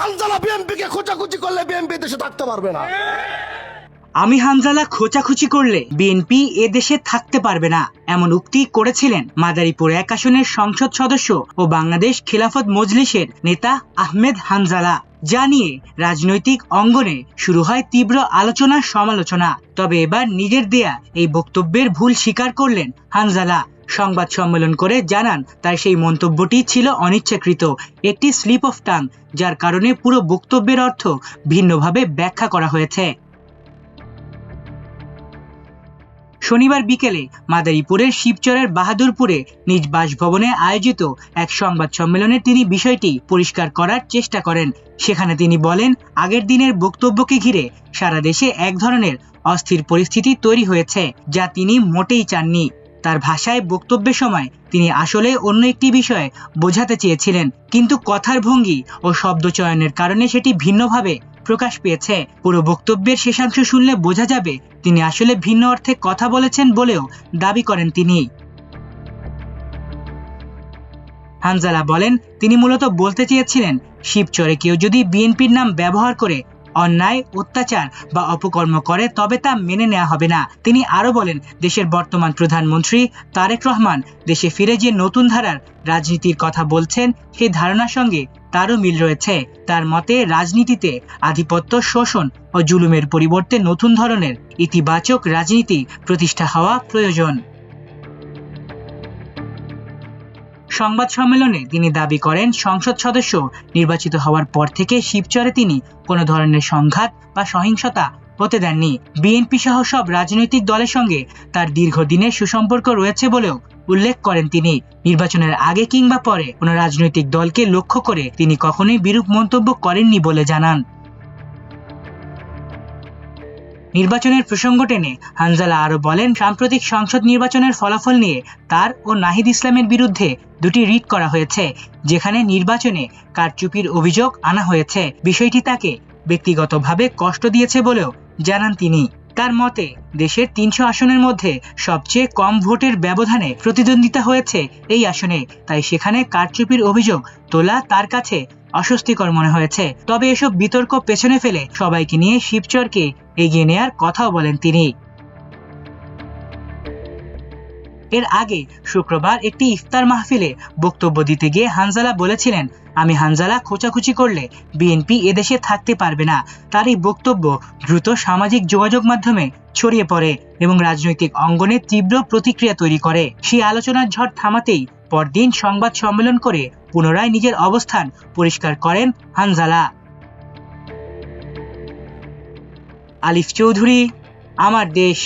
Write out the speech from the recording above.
হানজালা বিএনপিকে খোঁচাখুচি করলে বিএনপি দেশে থাকতে পারবে না। আমি হানজালা খোঁচাখুচি করলে বিএনপি এ দেশে থাকতে পারবে না, এমন উক্তি করেছিলেন মাদারীপুর 1 আসনের সংসদ সদস্য ও বাংলাদেশ খেলাফত মজলিসের নেতা আহমেদ হানজালা। যা নিয়ে রাজনৈতিক অঙ্গনে শুরু হয় তীব্র আলোচনা সমালোচনা। তবে এবার নিজের দেয়া এই বক্তব্যের ভুল স্বীকার করলেন হানজালা। সংবাদ সম্মেলন করে জানান তার সেই মন্তব্যটি ছিল অনিচ্ছাকৃত, একটি স্লিপ অফ টাং, যার কারণে পুরো বক্তব্যের অর্থ ভিন্নভাবে ব্যাখ্যা করা হয়েছে। শনিবার বিকেলে মাদারীপুরের শিবচরের বাহাদুরপুরে নিজ বাসভবনে আয়োজিত এক সংবাদ সম্মেলনে তিনি বিষয়টি পরিষ্কার করার চেষ্টা করেন। সেখানে তিনি বলেন, আগের দিনের বক্তব্যকে ঘিরে সারা দেশে এক ধরনের অস্থির পরিস্থিতি তৈরি হয়েছে, যা তিনি মোটেই চাননি। তার ভাষায় বক্তব্যের সময় তিনি আসলে অন্য একটি বিষয় বোঝাতে চেয়েছিলেন, কিন্তু কথার ভঙ্গি ও শব্দ চয়নের কারণে সেটি ভিন্নভাবে প্রকাশ পেয়েছে। পুরো বক্তব্যের শেষাংশ শুনলে বোঝা যাবে তিনি আসলে ভিন্ন অর্থে কথা বলেছেন বলেও দাবি করেন তিনি। হানজালা বলেন, তিনি মূলত বলতে চেয়েছিলেন, শিবচরে কেউ যদি বিএনপির নাম ব্যবহার করে অন্যায়, অত্যাচার বা অপকর্ম করে তবে তা মেনে নেওয়া হবে না। তিনি আরো বলেন, দেশের বর্তমান প্রধানমন্ত্রী তারেক রহমান দেশে ফিরে যে নতুন ধারার রাজনীতির কথা বলছেন, সেই ধারণার সঙ্গে তারও মিল রয়েছে। তার মতে রাজনীতিতে আধিপত্য, শোষণ ও জুলুমের পরিবর্তে নতুন ধরনের ইতিবাচক রাজনীতি প্রতিষ্ঠা হওয়া প্রয়োজন। সংবাদ সম্মেলনে তিনি দাবি করেন, সংসদ সদস্য নির্বাচিত হওয়ার পর থেকে শিবচরে তিনি কোনো ধরনের সংঘাত বা সহিংসতা হতে দেননি। বিএনপি সহ সব রাজনৈতিক দলের সঙ্গে তার দীর্ঘদিনের সুসম্পর্ক রয়েছে বলেও উল্লেখ করেন তিনি। নির্বাচনের আগে কিংবা পরে কোনো রাজনৈতিক দলকে লক্ষ্য করে তিনি কখনোই বিরূপ মন্তব্য করেননি বলে জানান। নির্বাচনের প্রসঙ্গ টেনে হানজালা আরো বলেন, সাম্প্রতিক সংসদ নির্বাচনের ফলাফল নিয়ে তার ও নাহিদ ইসলামের বিরুদ্ধে দুটি রিট করা হয়েছে, যেখানে নির্বাচনে কারচুপির অভিযোগ আনা হয়েছে। বিষয়টি তাকে ব্যক্তিগতভাবে কষ্ট দিয়েছে বলেও জানান তিনি। তার মতে দেশের 300 আসনের মধ্যে সবচেয়ে কম ভোটের ব্যবধানে প্রতিদ্বন্দ্বিতা হয়েছে এই আসনে, তাই সেখানে কারচুপির অভিযোগ তোলা তার কাছে অস্বস্তিকর মনে হয়েছে। তবে এসব বিতর্ক পেছনে ফেলে সবাইকে নিয়ে শিবচরকে এগিয়ে নেয়ার কথাও বলেন তিনি। এর আগে শুক্রবার একটি ইফতার মাহফিলে বক্তব্য দিতে গিয়ে হানজালা বলেছিলেন, আমি হানজালা খোঁচাখুচি করলে বিএনপি এদেশে থাকতে পারবে না। তার এই বক্তব্য দ্রুত সামাজিক যোগাযোগ মাধ্যমে ছড়িয়ে পড়ে এবং রাজনৈতিক অঙ্গনে তীব্র প্রতিক্রিয়া তৈরি করে। সেই আলোচনার ঝড় থামাতেই পরদিন সংবাদ সম্মেলন করে পুনরায় নিজের অবস্থান পরিষ্কার করেন হানজালা। আলিফ চৌধুরী, আমার দেশ।